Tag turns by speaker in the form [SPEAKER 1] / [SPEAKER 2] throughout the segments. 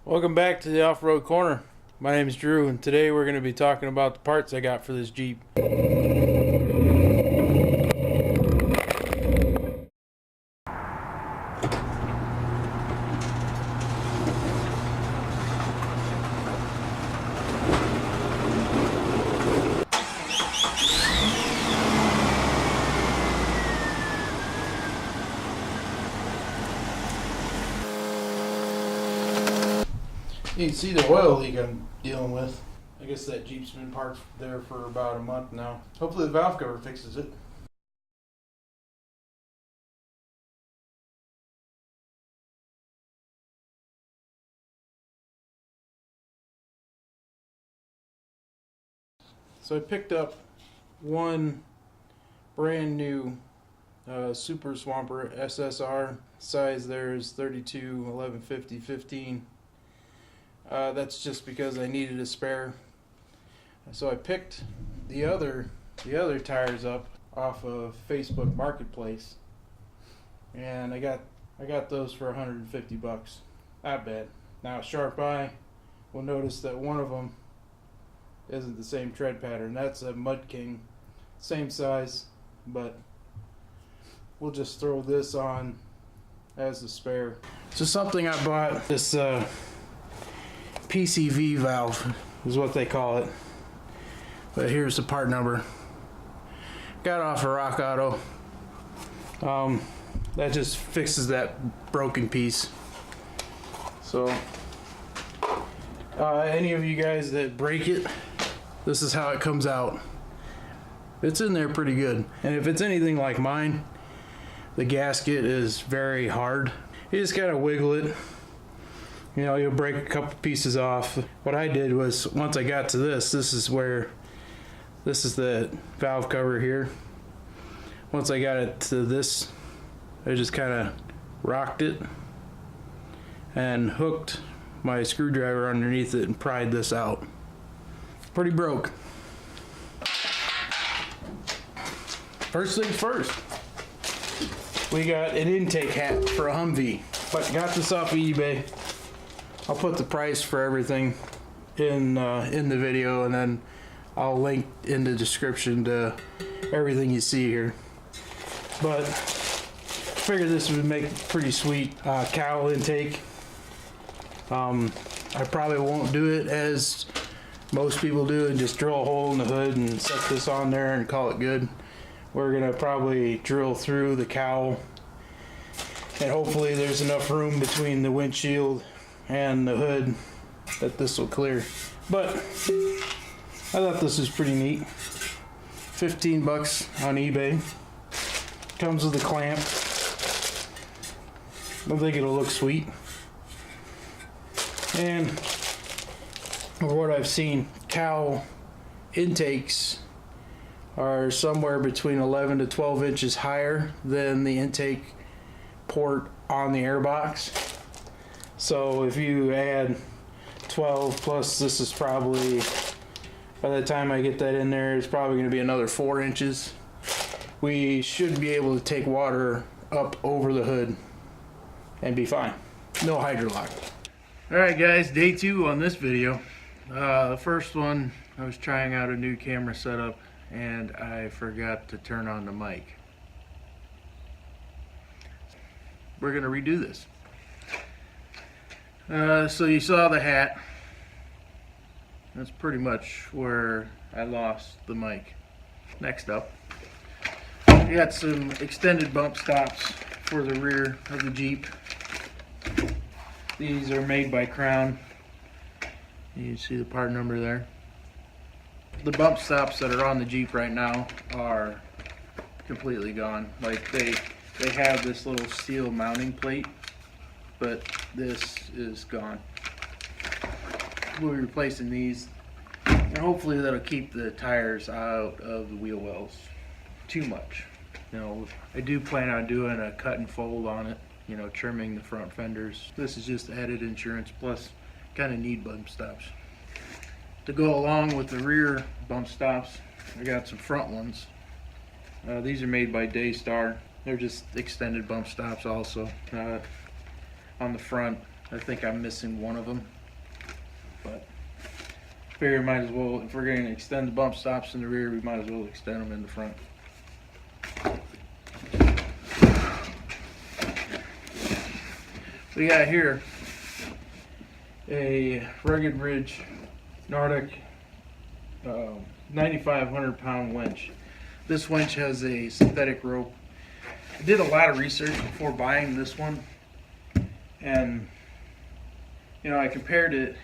[SPEAKER 1] Welcome back to the Off-Road Corner. My name is Drew, and today we're going to be talking about the parts I got for this Jeep. You can see the oil leak I'm dealing with. I guess that Jeep's been parked there for about a month now. Hopefully the valve cover fixes it. So I picked up one brand new Super Swamper SSR. Size there is 32, 11, 50, 15. That's just because I needed a spare. So I picked the other tires up off of Facebook Marketplace, and I got those for 150 bucks. Not bad. Now, a sharp eye will notice that one of them isn't the same tread pattern. That's a Mud King, same size, but we'll just throw this on as a spare. So something I bought, this PCV valve is what they call it, but here's the part number. Got it off of Rock Auto. That just fixes that broken piece. So any of you guys that break it, this is how it comes out. It's in there pretty good, and if it's anything like mine, the gasket is very hard. You just gotta wiggle it. You know, you'll break a couple pieces off. What I did was, once I got to this is the valve cover here. Once I got it to this, I just kind of rocked it and hooked my screwdriver underneath it and pried this out. Pretty broke. First things first, we got an intake hat for a Humvee. But got this off of eBay. I'll put the price for everything in the video, and then I'll link in the description to everything you see here. But I figured this would make a pretty sweet cowl intake. I probably won't do it as most people do and just drill a hole in the hood and set this on there and call it good. We're gonna probably drill through the cowl, and hopefully there's enough room between the windshield and the hood that this will clear. But I thought this was pretty neat. 15 bucks on eBay. Comes with a clamp. I think it'll look sweet. And from what I've seen, cowl intakes are somewhere between 11 to 12 inches higher than the intake port on the airbox. So if you add 12 plus, this is probably, by the time I get that in there, it's probably going to be another 4 inches. We should be able to take water up over the hood and be fine. No hydrolock. Alright guys, day 2 on this video. The first one, I was trying out a new camera setup and I forgot to turn on the mic. We're going to redo this. So you saw the hat. That's pretty much where I lost the mic. Next up, we got some extended bump stops for the rear of the Jeep. These are made by Crown. You see the part number there. The bump stops that are on the Jeep right now are completely gone. Like they have this little steel mounting plate, but this is gone. We'll be replacing these, and hopefully that'll keep the tires out of the wheel wells too much. You know, I do plan on doing a cut and fold on it, you know, trimming the front fenders. This is just added insurance, plus kind of need bump stops. To go along with the rear bump stops, I got some front ones. These are made by Daystar. They're just extended bump stops also. On the front, I think I'm missing one of them, but figure might as well, if we're going to extend the bump stops in the rear, we might as well extend them in the front. We got here a Rugged Ridge Nautic 9,500 pound winch. This winch has a synthetic rope. I did a lot of research before buying this one, and you know, I compared it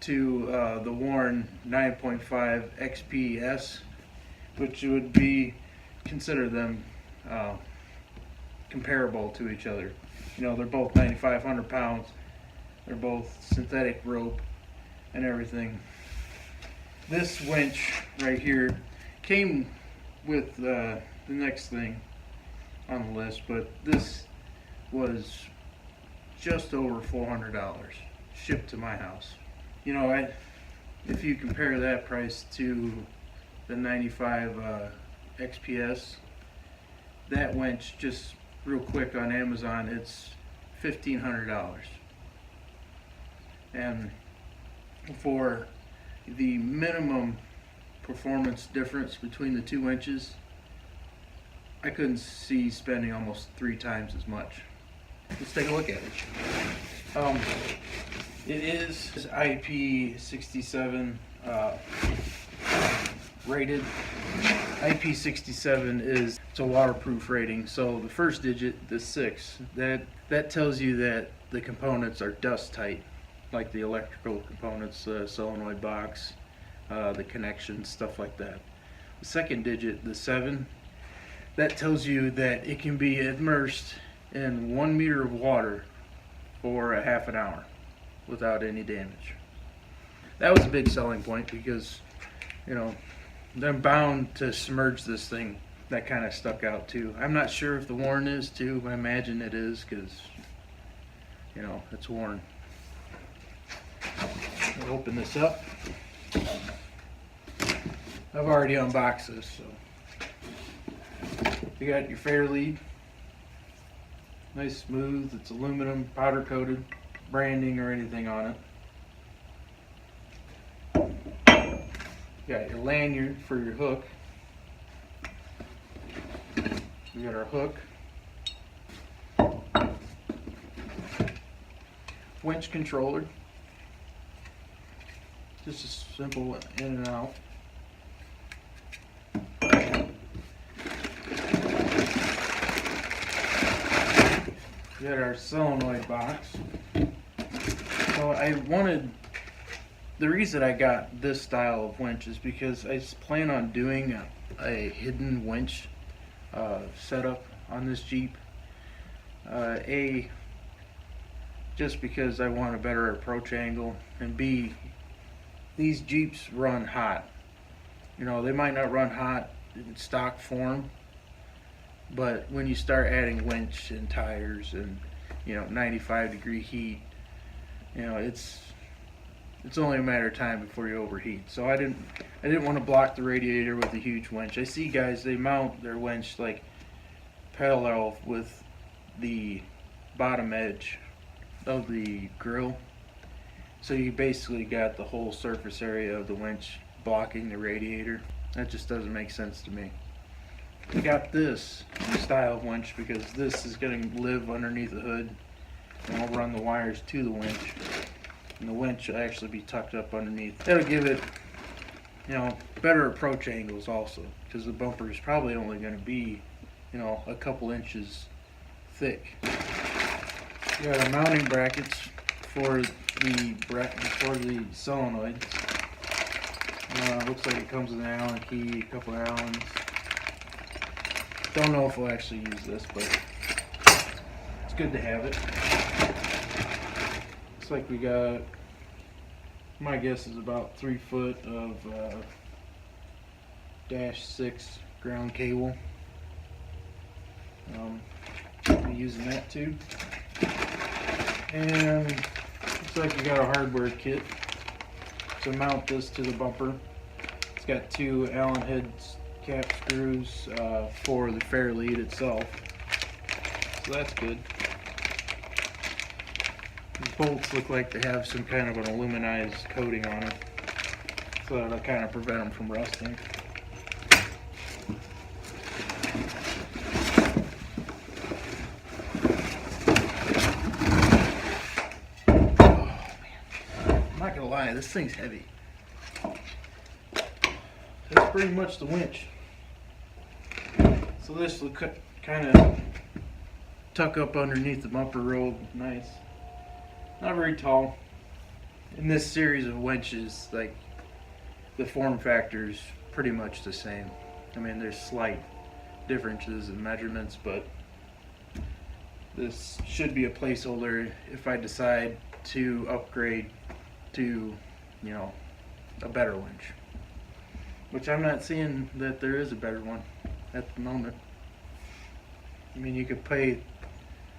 [SPEAKER 1] to the Warren 9.5 XPS, which would be consider them comparable to each other. You know, they're both 9,500 pounds. They're both synthetic rope and everything. This winch right here came with the next thing on the list, but this was just over $400 shipped to my house. You know, if you compare that price to the 95 XPS, that winch, just real quick on Amazon, it's $1,500. And for the minimum performance difference between the two winches, I couldn't see spending almost 3 times as much. Let's take a look at it. It is IP67 rated. IP67 is, it's a waterproof rating. So the first digit, the 6, that tells you that the components are dust tight, like the electrical components, the solenoid box, the connections, stuff like that. The second digit, the 7, that tells you that it can be immersed in 1 meter of water for a half an hour without any damage. That was a big selling point because, you know, they're bound to submerge this thing. That kind of stuck out too. I'm not sure if the Warren is too, but I imagine it is because, you know, it's Warren. I'll open this up. I've already unboxed this, so you got your fair lead, nice smooth. It's aluminum, powder coated, branding or anything on it. You got your lanyard for your hook. We got our hook, winch controller, just a simple in and out. We got our solenoid box. So the reason I got this style of winch is because I plan on doing a hidden winch setup on this Jeep. Just because I want a better approach angle, and B, these Jeeps run hot. You know, they might not run hot in stock form, but when you start adding winch and tires and, you know, 95-degree heat, you know, it's only a matter of time before you overheat. So I didn't want to block the radiator with a huge winch. I see guys, they mount their winch like parallel with the bottom edge of the grill. So you basically got the whole surface area of the winch blocking the radiator. That just doesn't make sense to me. I got this style of winch because this is going to live underneath the hood, and I'll run the wires to the winch, and the winch will actually be tucked up underneath. That'll give it, you know, better approach angles also, because the bumper is probably only going to be, you know, a couple inches thick. We got our mounting brackets for the solenoid. Looks like it comes with an Allen key, a couple of Allens. Don't know if we'll actually use this, but it's good to have it. Looks like we got, my guess is about 3 foot of -6 ground cable. I'll be using that too. And looks like we got a hardware kit to mount this to the bumper. It's got 2 Allen head cap screws for the fair lead itself, so that's good. The bolts look like they have some kind of an aluminized coating on it, so that'll kind of prevent them from rusting. I'm not gonna lie, this thing's heavy. That's pretty much the winch. So this will kind of tuck up underneath the bumper roll, nice. Not very tall. In this series of winches, like, the form factor is pretty much the same. I mean, there's slight differences in measurements, but this should be a placeholder if I decide to upgrade to, you know, a better winch. Which I'm not seeing that there is a better one at the moment. I mean, you could pay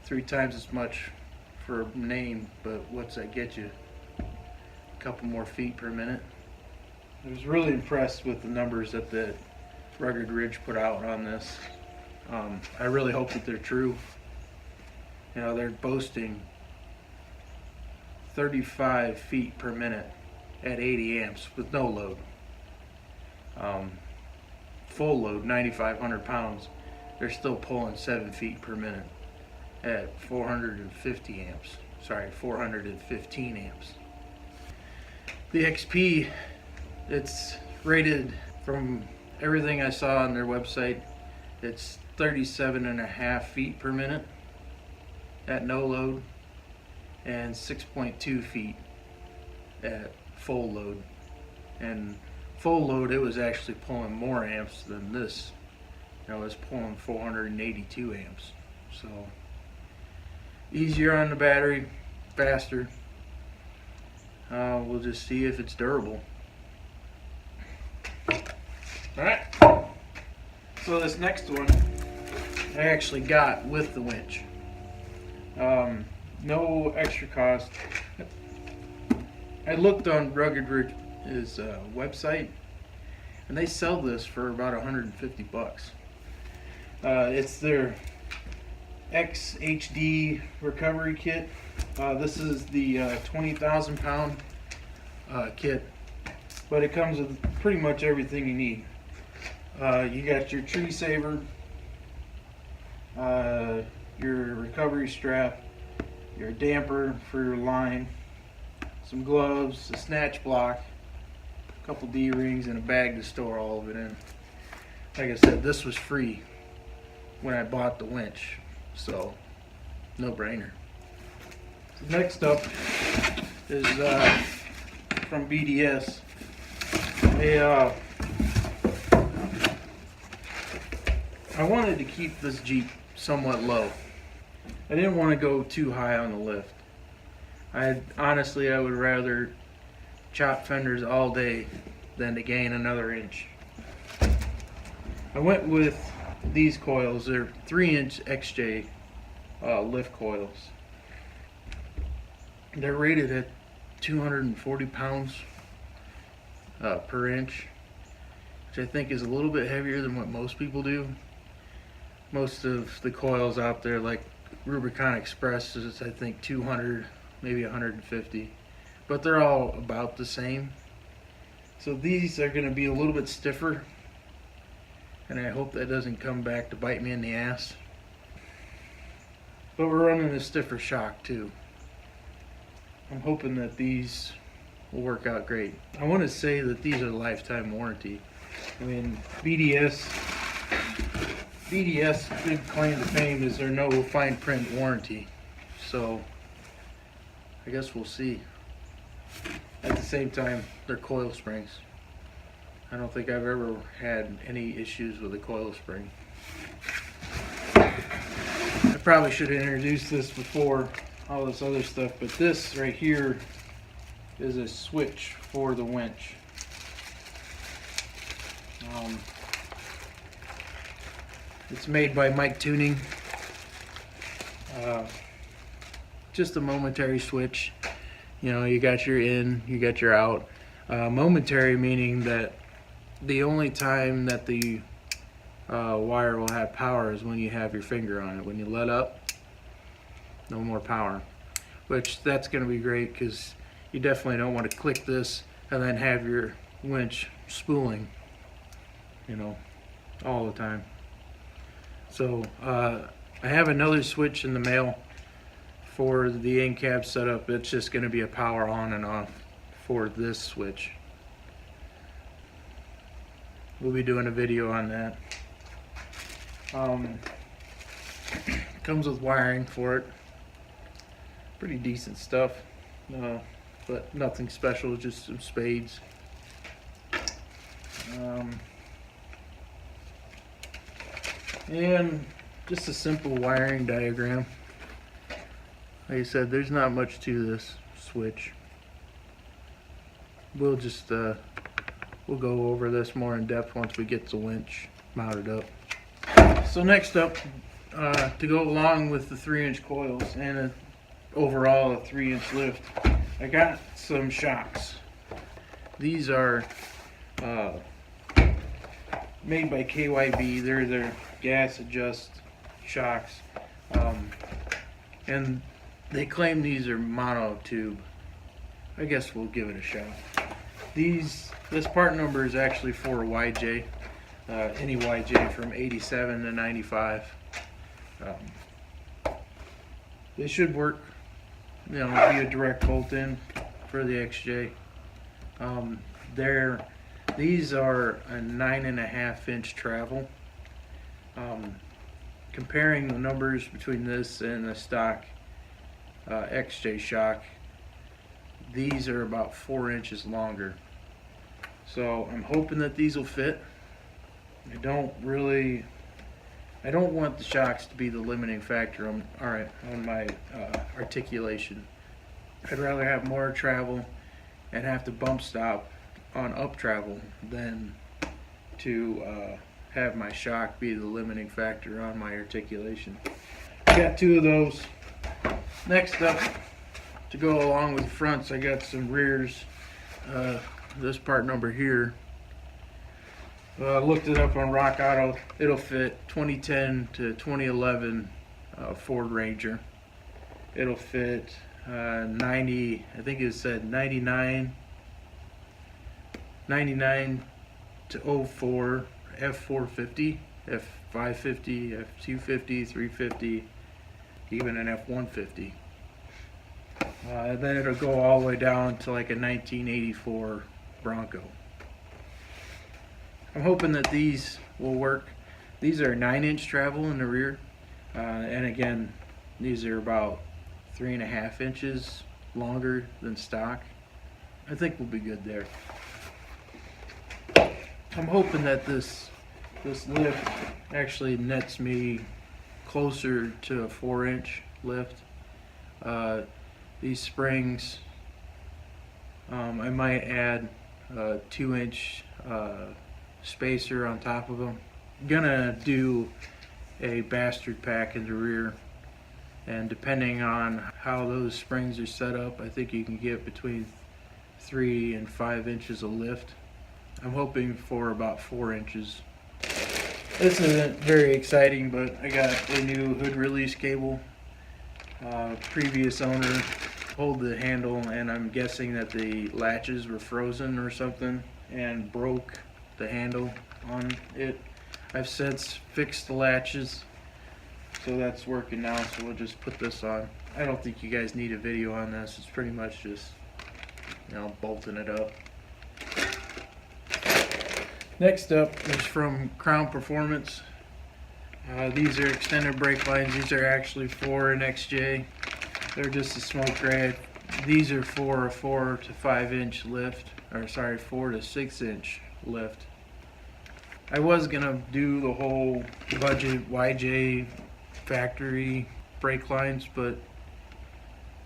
[SPEAKER 1] 3 times as much for a name, but what's that get you? A couple more feet per minute. I was really impressed with the numbers that the Rugged Ridge put out on this. I really hope that they're true. You know, they're boasting 35 feet per minute at 80 amps with no load. Full load, 9,500 pounds, they're still pulling 7 feet per minute at 450 amps. Sorry, 415 amps. The XP, it's rated, from everything I saw on their website, it's 37.5 feet per minute at no load and 6.2 feet at full load. And full load, it was actually pulling more amps than this. You know, it's pulling 482 amps. So easier on the battery, faster. We'll just see if it's durable. Alright, so this next one I actually got with the winch. No extra cost. I looked on Rugged Ridge's website, and they sell this for about 150 bucks. It's their XHD recovery kit. This is the 20,000 pound kit, but it comes with pretty much everything you need. You got your tree saver, your recovery strap, your damper for your line, some gloves, a snatch block, a couple D-rings, and a bag to store all of it in. Like I said, this was free when I bought the winch, so no brainer. So next up is from BDS. I wanted to keep this Jeep somewhat low. I didn't want to go too high on the lift. Honestly, I would rather chop fenders all day than to gain another inch. I went with these coils. They're 3-inch XJ lift coils. They're rated at 240 pounds per inch, which I think is a little bit heavier than what most people do. Most of the coils out there, like Rubicon Express, is I think 200, maybe 150, but they're all about the same. So these are going to be a little bit stiffer, and I hope that doesn't come back to bite me in the ass. But we're running a stiffer shock too. I'm hoping that these will work out great. I want to say that these are lifetime warranty. I mean, BDS big claim to fame is their no fine print warranty. So I guess we'll see. At the same time, they're coil springs. I don't think I've ever had any issues with a coil spring. I probably should have introduced this before all this other stuff, but this right here is a switch for the winch. It's made by MICTUNING. Just a momentary switch. You know, you got your in, you got your out. Momentary meaning that the only time that the wire will have power is when you have your finger on it. When you let up, no more power. which that's going to be great because you definitely don't want to click this and then have your winch spooling, you know, all the time. So I have another switch in the mail for the in-cab setup. It's just going to be a power on and off for this switch. We'll be doing a video on that. Comes with wiring for it. Pretty decent stuff, but nothing special, just some spades. And just a simple wiring diagram. Like I said, there's not much to this switch. We'll just we'll go over this more in depth once we get the winch mounted up. So next up, to go along with the 3-inch coils and overall a 3-inch lift, I got some shocks. These are made by KYB. They're their Gas-a-Just shocks, and they claim these are mono tube. I guess we'll give it a shot. This part number is actually for a YJ, any YJ from 87 to 95. They should work, you know, be a direct bolt in for the XJ. These are a 9.5-inch travel. Comparing the numbers between this and the stock XJ shock, these are about 4 inches longer. So I'm hoping that these will fit. I don't want the shocks to be the limiting factor on my articulation. I'd rather have more travel and have to bump stop on up travel than to have my shock be the limiting factor on my articulation. I got 2 of those. Next up, to go along with the fronts, I got some rears. This part number here, I looked it up on Rock Auto. It'll fit 2010 to 2011 Ford Ranger. It'll fit 90, I think it said 99 to 04 F450, F550, F250, 350, even an F150. Then it'll go all the way down to like a 1984 Bronco. I'm hoping that these will work. These are 9-inch travel in the rear, and again, these are about 3.5 inches longer than stock. I think we'll be good there. I'm hoping that this lift actually nets me closer to a 4-inch lift. These springs, I might add a 2-inch spacer on top of them. I'm gonna do a bastard pack in the rear, and depending on how those springs are set up, I think you can get between 3 and 5 inches of lift. I'm hoping for about 4 inches. This isn't very exciting, but I got a new hood release cable. Previous owner pulled the handle, and I'm guessing that the latches were frozen or something and broke the handle on it. I've since fixed the latches, so that's working now, so we'll just put this on. I don't think you guys need a video on this. It's pretty much just, you know, bolting it up. Next up is from Crown Performance. These are extended brake lines. These are actually for an XJ. They're just a smoke gray. These are for a 4 to 5 inch lift, or sorry, 4 to 6 inch lift. I was gonna do the whole budget YJ factory brake lines, but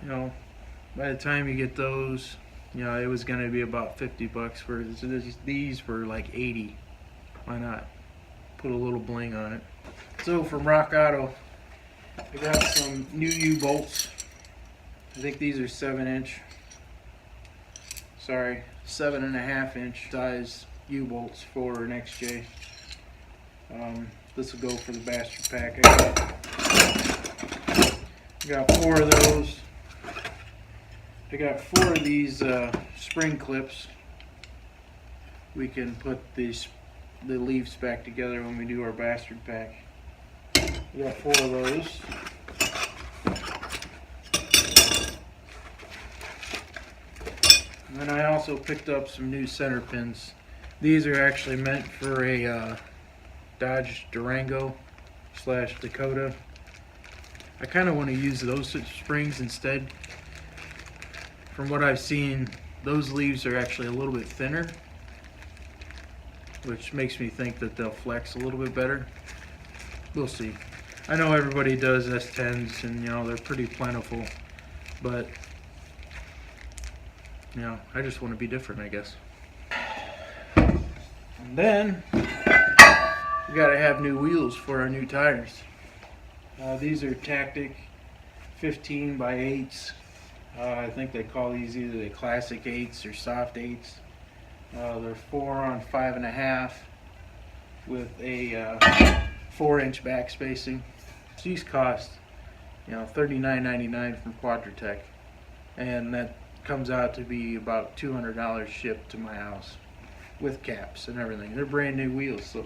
[SPEAKER 1] you know, by the time you get those, you know, it was gonna be about 50 bucks for these were like 80. Why not put a little bling on it? So from Rock Auto, I got some new U-bolts. I think these are 7-inch. Sorry, 7.5-inch size U-bolts for an XJ. This will go for the bastard pack. I got 4 of those. I got 4 of these spring clips. We can put the leaves back together when we do our bastard pack. We got 4 of those. And then I also picked up some new center pins. These are actually meant for a Dodge Durango / Dakota. I kind of want to use those springs instead. From what I've seen, those leaves are actually a little bit thinner, which makes me think that they'll flex a little bit better. We'll see. I know everybody does S10s, and you know they're pretty plentiful, but you know I just want to be different, I guess. And then we gotta have new wheels for our new tires. These are TACTIK 15x8s. I think they call these either the classic 8s or soft 8s. They're 4 on 5.5 with a 4-inch back spacing. These cost, you know, $39.99 from Quadratech, and that comes out to be about $200 shipped to my house with caps and everything. They're brand new wheels, so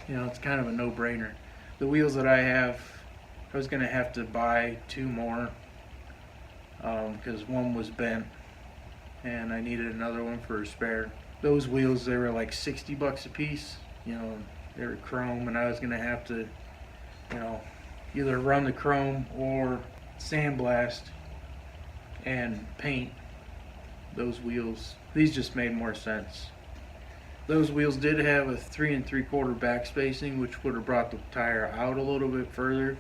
[SPEAKER 1] you know it's kind of a no-brainer. The wheels that I have, I was gonna have to buy 2 more because one was bent and I needed another one for a spare. Those wheels, they were like $60 a piece. You know, they were chrome, and I was gonna have to, you know, either run the chrome or sandblast and paint those wheels. These just made more sense. Those wheels did have a 3 3/4 back spacing, which would have brought the tire out a little bit further,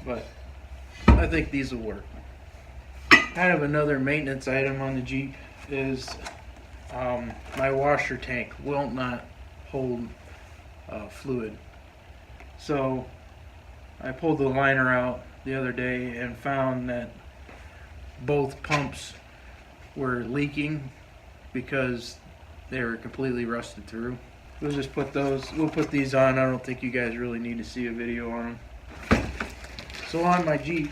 [SPEAKER 1] but I think these will work. Kind of another maintenance item on the Jeep is my washer tank will not hold fluid. So I pulled the liner out the other day and found that both pumps were leaking because they were completely rusted through. We'll just put these on. I don't think you guys really need to see a video on them. So on my Jeep,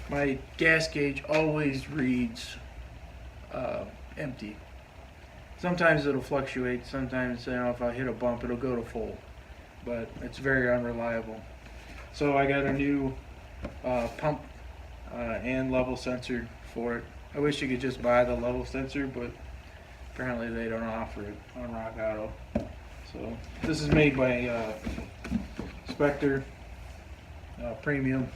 [SPEAKER 1] my gas gauge always reads empty. Sometimes it'll fluctuate. Sometimes, you know, if I hit a bump, it'll go to full. But it's very unreliable. So I got a new pump and level sensor for it. I wish you could just buy the level sensor, but apparently they don't offer it on Rock Auto. So this is made by SPECTRA Premium.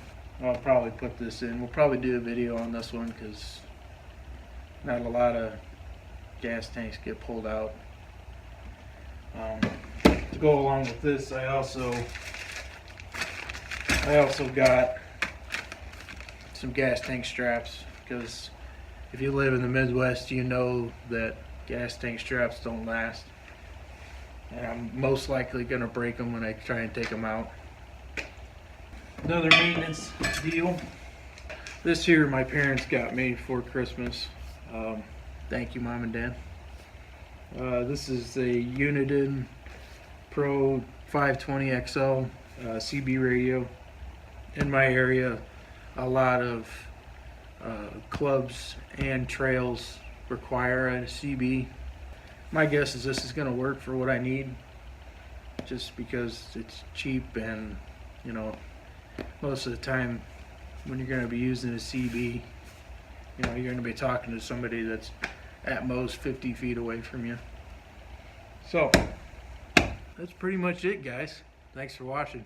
[SPEAKER 1] I'll probably put this in. We'll probably do a video on this one because not a lot of gas tanks get pulled out. To go along with this, I also got some gas tank straps, because if you live in the Midwest, you know that gas tank straps don't last, and I'm most likely going to break them when I try and take them out. Another maintenance deal. This here my parents got me for Christmas. Thank you, Mom and Dad. This is a Uniden Pro 520XL CB radio. In my area, a lot of clubs and trails require a CB. My guess is this is going to work for what I need, just because it's cheap, and you know, most of the time when you're going to be using a CB, you know, you're going to be talking to somebody that's at most 50 feet away from you. So that's pretty much it, guys. Thanks for watching.